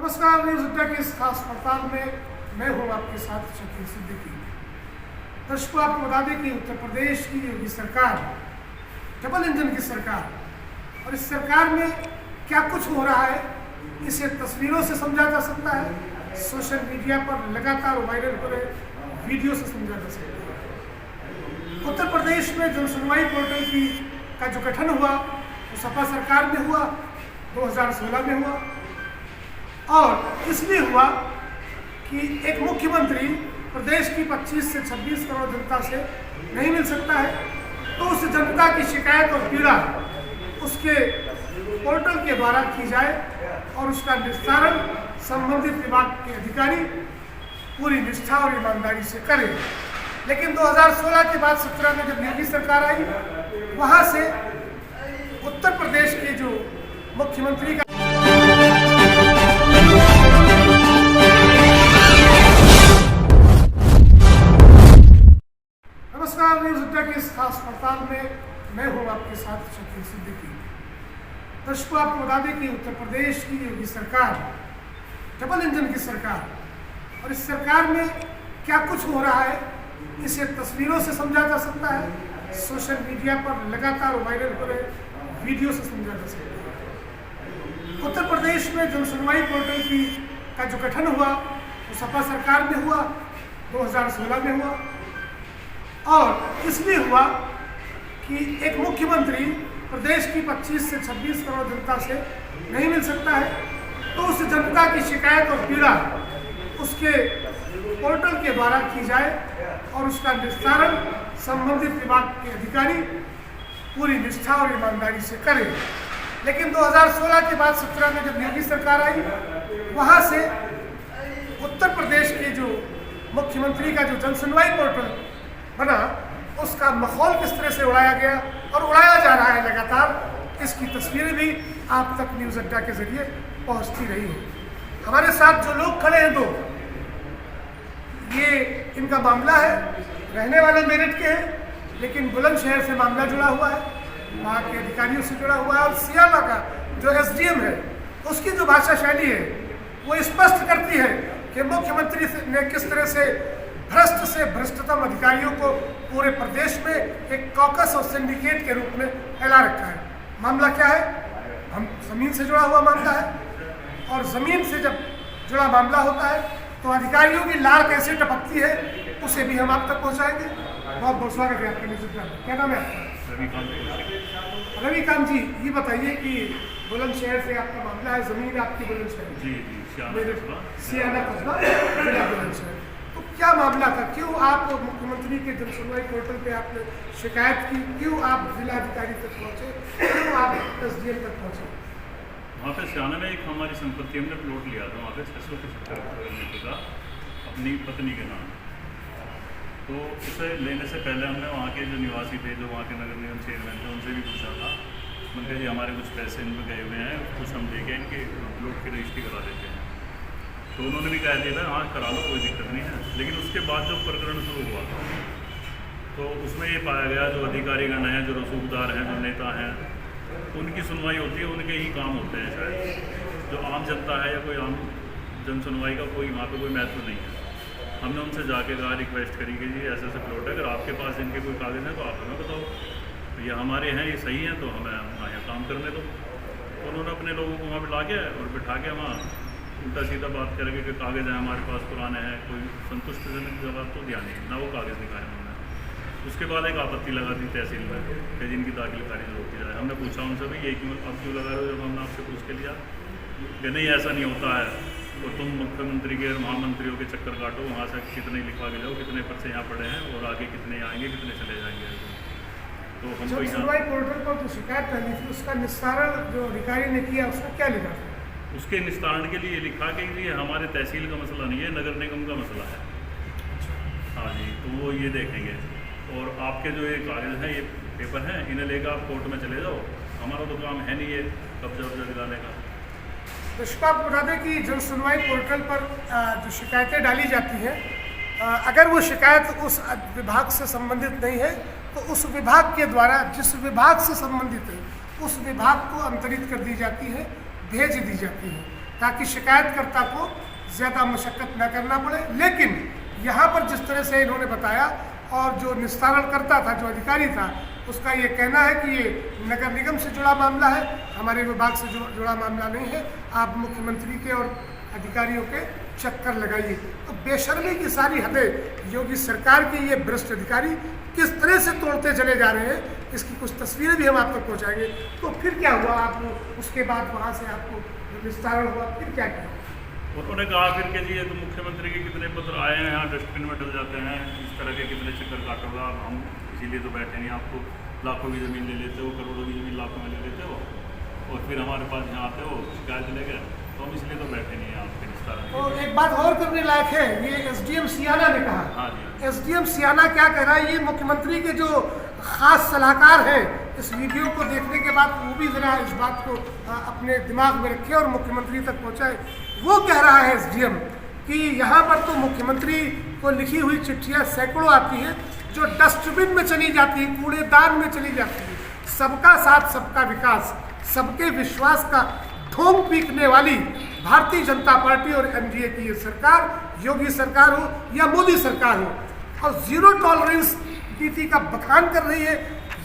नमस्कार। न्यूज़ अड्डा के इस खास पड़ताल में मैं हूं आपके साथ शकील सिद्दीकी। दर्शकों, आपको बता दें कि उत्तर प्रदेश की योगी सरकार डबल इंजन की सरकार, और इस सरकार में क्या कुछ हो रहा है इसे तस्वीरों से समझा जा सकता है, सोशल मीडिया पर लगातार वायरल हो रहे वीडियो से समझा जा सकता है। उत्तर प्रदेश में जनसुनवाई पोर्टल का जो गठन हुआ वो सपा सरकार में हुआ, 2016 में हुआ, और इसलिए हुआ कि एक मुख्यमंत्री प्रदेश की 25 से 26 करोड़ जनता से नहीं मिल सकता है, तो उस जनता की शिकायत और पीड़ा उसके पोर्टल के द्वारा की जाए और उसका निस्तारण संबंधित विभाग के अधिकारी पूरी निष्ठा और ईमानदारी से करें। लेकिन 2016 के बाद 17 में जब योगी सरकार आई, वहाँ से उत्तर प्रदेश के जो मुख्यमंत्री का न्यूज़ अड्डा के इस खास पड़ताल में मैं हूं आपके साथ शकील सिद्दीकी। दर्शकों, आपको बता दें कि उत्तर प्रदेश की योगी सरकार डबल इंजन की सरकार, और इस सरकार में क्या कुछ हो रहा है इसे तस्वीरों से समझा जा सकता है, सोशल मीडिया पर लगातार वायरल हो रहे वीडियो से समझा जा सकता है। उत्तर प्रदेश में जनसुनवाई पोर्टल का जो गठन हुआ वो सपा सरकार में हुआ, 2016 में हुआ, और इसलिए हुआ कि एक मुख्यमंत्री प्रदेश की 25 से 26 करोड़ जनता से नहीं मिल सकता है, तो उस जनता की शिकायत और पीड़ा उसके पोर्टल के द्वारा की जाए और उसका निस्तारण संबंधित विभाग के अधिकारी पूरी निष्ठा और ईमानदारी से करें। लेकिन 2016 के बाद 17 में जब योगी सरकार आई, वहाँ से उत्तर प्रदेश के जो मुख्यमंत्री का जो जनसुनवाई पोर्टल बना, उसका माहौल किस तरह से उड़ाया गया और उड़ाया जा रहा है लगातार, इसकी तस्वीरें भी आप तक न्यूज़ अड्डा के जरिए पहुंचती रही है। हमारे साथ जो लोग खड़े हैं, ये इनका मामला है, रहने वाले मेरठ के हैं, लेकिन बुलंदशहर से मामला जुड़ा हुआ है, वहाँ के अधिकारियों से जुड़ा हुआ है, और सियाला का जो SDM है उसकी जो भाषा शैली है वो स्पष्ट करती है कि मुख्यमंत्री ने किस तरह से भ्रष्ट से भ्रष्टतम अधिकारियों को पूरे प्रदेश में एक कॉकस और सिंडिकेट के रूप में फैला रखा है। मामला क्या है? हम जमीन से जुड़ा हुआ मामला है, और जमीन से जब जुड़ा मामला होता है तो अधिकारियों की लार कैसे टपकती है उसे भी हम आप तक पहुंचाएंगे। बहुत बहुत स्वागत है आपका न्यूज़ अड्डा में। क्या नाम है आपका? रविकांत जी, ये बताइए कि बुलंदशहर से आपका मामला है, जमीन आपकी बुलंदशहर? जी, सियाना कस्बा, जिला बुलंदशहर। तो क्या मामला था? क्यों आप मुख्यमंत्री के जनसुनवाई पोर्टल पे आपने शिकायत की? क्यों आप जिलाधिकारी तक पहुंचे? क्यों आप SDM तक पहुंचे? वहाँ पे सियाना में एक हमारी संपत्ति, हमने प्लॉट लिया था वहाँ पे 675 का अपनी पत्नी के नाम। तो उसे लेने से पहले हमने वहाँ के जो निवासी थे, जो वहाँ के नगर निगम चेयरमैन थे, उनसे भी पूछा था। उनके जी हमारे कुछ पैसे इनमें गए हुए हैं, कुछ हम देके इनके प्लॉट की रजिस्ट्री करा देते हैं। तो उन्होंने भी कह दिया था हाँ करा लो, कोई दिक्कत नहीं है। लेकिन उसके बाद जब प्रकरण शुरू हुआ तो उसमें ये पाया गया जो अधिकारीगण हैं, जो रसूखदार हैं, जो नेता हैं, उनकी सुनवाई होती है, उनके ही काम होते हैं। शायद जो आम जनता है या कोई आम जन सुनवाई का कोई वहाँ पर कोई महत्व नहीं है। हमने उनसे जाके कहा, रिक्वेस्ट करी कि जी ऐसे ऐसे प्लॉट है, अगर आपके पास इनके कोई कागज़ हैं तो आप हमें बताओ, ये हमारे हैं, ये सही हैं, तो हमें यहाँ काम करने दो। तो उन्होंने अपने लोगों को वहाँ पर ला के और बिठा के वहाँ उल्टा सीधा बात करेंगे कि कागज़ हैं हमारे पास, पुराने हैं, कोई संतुष्टिजनक जवाब तो दिया नहीं ना, वो कागज़ दिखाए उन्होंने। उसके बाद एक आपत्ति लगा दी तहसील में कि जिनकी दाखिल खारिज रोकी जाए। हमने पूछा उनसे भी ये क्यों अब क्यों लगा रहे हो, जब हमने आपसे पूछ के लिया कि नहीं ऐसा नहीं होता है, तो तुम मुख्यमंत्री के महामंत्रियों के चक्कर काटो, वहाँ से कितने लिखवा के जाओ, कितने पर्चे यहाँ पड़े हैं और आगे कितने आएंगे, कितने चले जाएंगे। तो हमको जनसुनवाई पोर्टल पर जो शिकायत करनी थी उसका निस्तारण जो अधिकारी ने किया उसमें क्या लिखा था? उसके निस्तारण के लिए लिखा कि ये हमारे तहसील का मसला नहीं है, नगर निगम का मसला है। हाँ जी, तो वो ये देखेंगे, और आपके जो ये कागज़ हैं, ये पेपर हैं, इन्हें लेकर आप कोर्ट में चले जाओ, हमारा तो काम है नहीं ये कब्जा वब्जा दिलाने का। दर्शकों, आपको बता दें कि जनसुनवाई पोर्टल पर जो शिकायतें डाली जाती हैं, अगर वो शिकायत उस विभाग से संबंधित नहीं है तो उस विभाग के द्वारा जिस विभाग से संबंधित है उस विभाग को अंतरित कर दी जाती है, भेज दी जाती है। ताकि शिकायतकर्ता को ज़्यादा मशक्क़त न करना पड़े। लेकिन यहाँ पर जिस तरह से इन्होंने बताया और जो निस्तारणकर्ता था, जो अधिकारी था, उसका ये कहना है कि ये नगर निगम से जुड़ा मामला है, हमारे विभाग से जुड़ा मामला नहीं है, आप मुख्यमंत्री के और अधिकारियों के चक्कर लगाइए। तो बेशर्मी की सारी हदें योगी सरकार के ये भ्रष्ट अधिकारी किस तरह से तोड़ते चले जा रहे हैं, इसकी कुछ तस्वीरें भी हम आप तक पहुँचाएंगे। तो फिर क्या हुआ, आप उसके बाद वहाँ से आपको विस्तारण हुआ, फिर क्या किया? उन्होंने कहा फिर कि जी ये तो मुख्यमंत्री के कितने पत्र आए हैं, यहाँ डस्टबिन में डल जाते हैं, इस तरह के कितने चक्कर काटोगा, हम इसीलिए तो बैठे नहीं, आपको लाखों की ज़मीन ले लेते हो, करोड़ों की ज़मीन लाखों में ले लेते हो, और फिर हमारे पास यहाँ आते हो शिकायत ले गए, तो हम इसलिए तो बैठे नहीं हैं आपके विस्तार। तो एक बात और करने लायक है, ये SDM सियाना ने कहा। हाँ जी, SDM सियाना क्या कह रहा है, ये मुख्यमंत्री के जो खास सलाहकार हैं, इस वीडियो को देखने के बाद वो भी ज़रा इस बात को अपने दिमाग में रखे और मुख्यमंत्री तक पहुँचाए। वो कह रहा है SDM कि यहाँ पर तो मुख्यमंत्री को लिखी हुई चिट्ठियाँ सैकड़ों आती हैं जो डस्टबिन में चली जाती है, कूड़ेदान में चली जाती है। सबका साथ सबका विकास, सबके विश्वास का ढोंग पीकने वाली भारतीय जनता पार्टी और NDA की ये सरकार, योगी सरकार हो या मोदी सरकार हो, और जीरो टॉलरेंस नीति का बखान कर रही है,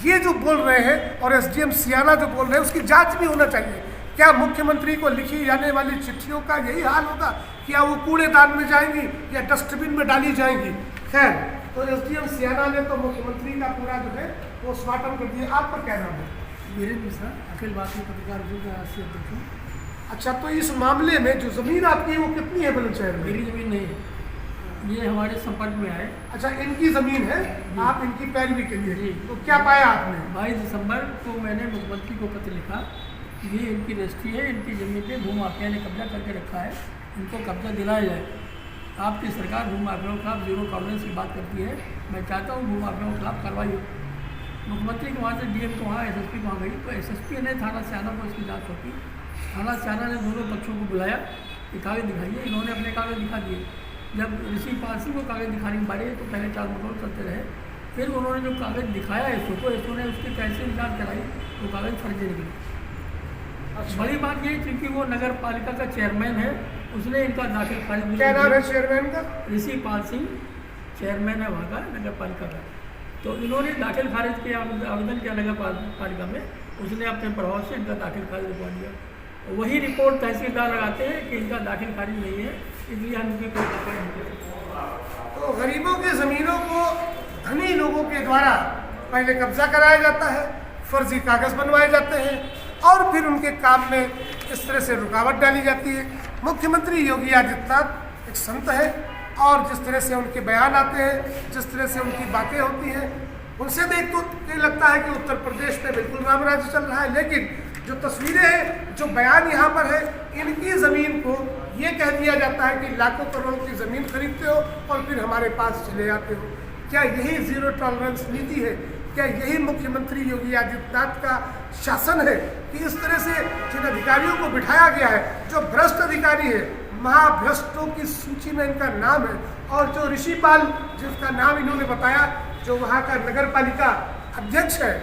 ये जो बोल रहे हैं, और SDM सियाना जो बोल रहे हैं, उसकी जांच भी होना चाहिए। क्या मुख्यमंत्री को लिखी जाने वाली चिट्ठियों का यही हाल होगा, क्या वो कूड़ेदान में जाएंगी या डस्टबिन में डाली जाएंगी? खैर, तो SDM सियाना ने तो मुख्यमंत्री का पूरा जो है वो स्वागत कर दिया। आपका क्या नाम है? वीरेंद्र मिश्रा, अखिल भारतीय पत्रकार संघ का राष्ट्रीय अध्यक्ष हूँ। अच्छा, तो इस मामले में जो ज़मीन आपकी है वो कितनी है बुलंदशहर में? मेरी ज़मीन नहीं है, ये हमारे संपर्क में आए। अच्छा, इनकी ज़मीन है, आप इनकी पैरवी के लिए। जी। तो क्या पाया आपने? 22 दिसंबर को मैंने मुख्यमंत्री को पत्र लिखा, ये इनकी रजिस्ट्री है, इनकी ज़मीन पे भूमाफिया ने कब्जा करके रखा है, इनको कब्जा दिलाया जाए। आपकी सरकार भूमाफियाओं के खिलाफ जीरो टॉलरेंस की बात करती है, मैं चाहता हूँ भूमाफियाओं के खिलाफ कार्रवाई हो। मुख्यमंत्री के वहाँ से DM को वहाँ, SSP को वहाँ गई, तो SSP ने थाना सियाना को इसकी जाँच होती। थाना सियाना ने दोनों पक्षों को बुलाया कि कागज़ दिखाइए, इन्होंने अपने कागज़ दिखा दिए। जब ऋषि पाल सिंह को कागज़ दिखाने के बारे तो पहले 4 मटोल चलते रहे, फिर उन्होंने जो कागज़ दिखाया SO को, SO ने उसकी कैसे जाँच कराई, वो कागज़ फर्जी निकले। बड़ी बात ये, क्योंकि वो नगर पालिका का चेयरमैन है, उसने इनका दाखिल खारिज। क्या नाम है चेयरमैन का? ऋषि पाल सिंह चेयरमैन है वहाँ का, नगर पालिका का। तो इन्होंने दाखिल खारिज के आवेदन किया नगर पालिका में, उसने अपने प्रभाव से इनका दाखिल खारिज रुकवा दिया। वही रिपोर्ट तहसीलदार लगाते हैं कि इनका दाखिल खारिज नहीं है, इसलिए हम इनकी कोई कार्रवाई नहीं करते। तो गरीबों की ज़मीनों को धनी लोगों के द्वारा पहले कब्जा कराया जाता है, फर्जी कागज़ बनवाए जाते हैं और फिर उनके काम में इस तरह से रुकावट डाली जाती है। मुख्यमंत्री योगी आदित्यनाथ एक संत है और जिस तरह से उनके बयान आते हैं, जिस तरह से उनकी बातें होती हैं, उनसे देख तो ये लगता है कि उत्तर प्रदेश में बिल्कुल राम राज्य चल रहा है। लेकिन जो तस्वीरें हैं, जो बयान यहाँ पर है, इनकी ज़मीन को ये कह दिया जाता है कि लाखों करोड़ों की ज़मीन खरीदते हो और फिर हमारे पास चले जाते हो। क्या यही जीरो टॉलरेंस नीति है? क्या यही मुख्यमंत्री योगी आदित्यनाथ का शासन है कि इस तरह से जिन अधिकारियों को बिठाया गया है, जो भ्रष्ट अधिकारी है, महाभ्रष्टों की सूची में इनका नाम है, और जो ऋषिपाल जिसका नाम इन्होंने बताया, जो वहाँ का नगर पालिका अध्यक्ष है,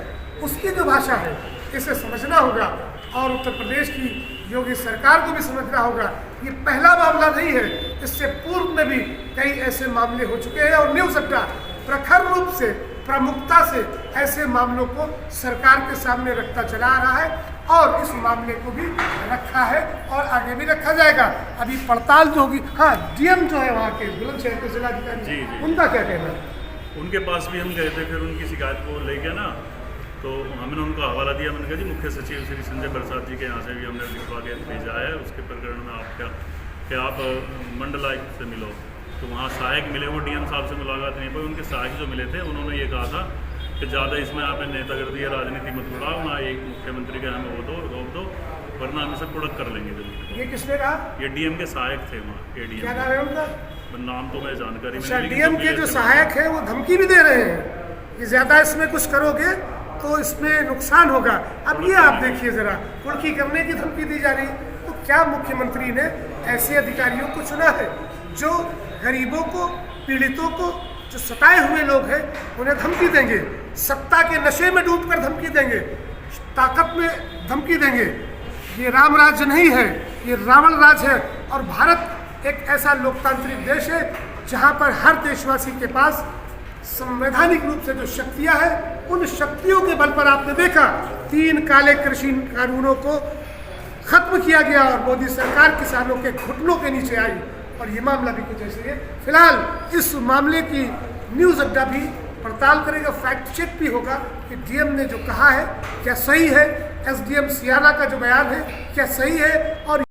उसकी जो भाषा है, इसे समझना होगा और उत्तर प्रदेश की योगी सरकार को भी समझना होगा। ये पहला मामला नहीं है, इससे पूर्व में भी कई ऐसे मामले हो चुके हैं और न्यूज़ अड्डा प्रखर रूप से, प्रमुखता से ऐसे मामलों को सरकार के सामने रखता चला आ रहा है और इस मामले को भी रखा है और आगे भी रखा जाएगा। अभी पड़ताल जो होगी, हाँ, DM जो है वहाँ के बुलंदशहर के जिलाधिकारी, उनका क्या कहना है? उनके पास भी हम गए थे, फिर उनकी शिकायत को ले गया ना, तो हमने उनको हवाला दिया। मैंने कहा जी मुख्य सचिव श्री संजय प्रसाद जी के यहाँ से भी हमने लिखवा के भेजा है, उसके प्रकरण में आप मंडल आयुक्त से मिलो। तो वहाँ सहायक मिले, वो DM साहब से मुलाकात नहीं पाई। उनके सहायक जो मिले थे, उन्होंने ये कहा था कि ज़्यादा इसमें आपने नेतागर्दी या राजनीति मत उड़ाओ, ना एक मुख्यमंत्री का हमें वो दो रोक दो, वरना हम इसे प्रोडक्ट कर लेंगे जल्दी। ये किसने कहा? ये DM के सहायक थे वहाँ, ADM। क्या नाम है उनका? नाम तो मैं जानकारी अच्छा, DM के जो सहायक है वो धमकी भी दे रहे हैं कि ज़्यादा इसमें कुछ करोगे तो इसमें नुकसान होगा। अब ये आप देखिए ज़रा, कुर्की करने की धमकी दी जा रही। तो क्या मुख्यमंत्री ने ऐसे अधिकारियों को चुना है जो गरीबों को, पीड़ितों को, जो सताए हुए लोग हैं, उन्हें धमकी देंगे, सत्ता के नशे में डूबकर धमकी देंगे, ताकत में धमकी देंगे? ये राम राज्य नहीं है, ये रावण राज है। और भारत एक ऐसा लोकतांत्रिक देश है जहाँ पर हर देशवासी के पास संवैधानिक रूप से जो शक्तियाँ हैं, उन शक्तियों के बल पर आपने देखा 3 काले कृषि कानूनों को खत्म किया गया और मोदी सरकार किसानों के घुटनों के नीचे आई। और ये मामला भी कुछ ऐसे है। फिलहाल इस मामले की न्यूज़ अड्डा भी पड़ताल करेगा, फैक्ट चेक भी होगा कि डीएम ने जो कहा है क्या सही है, एसडीएम सियाना का जो बयान है क्या सही है और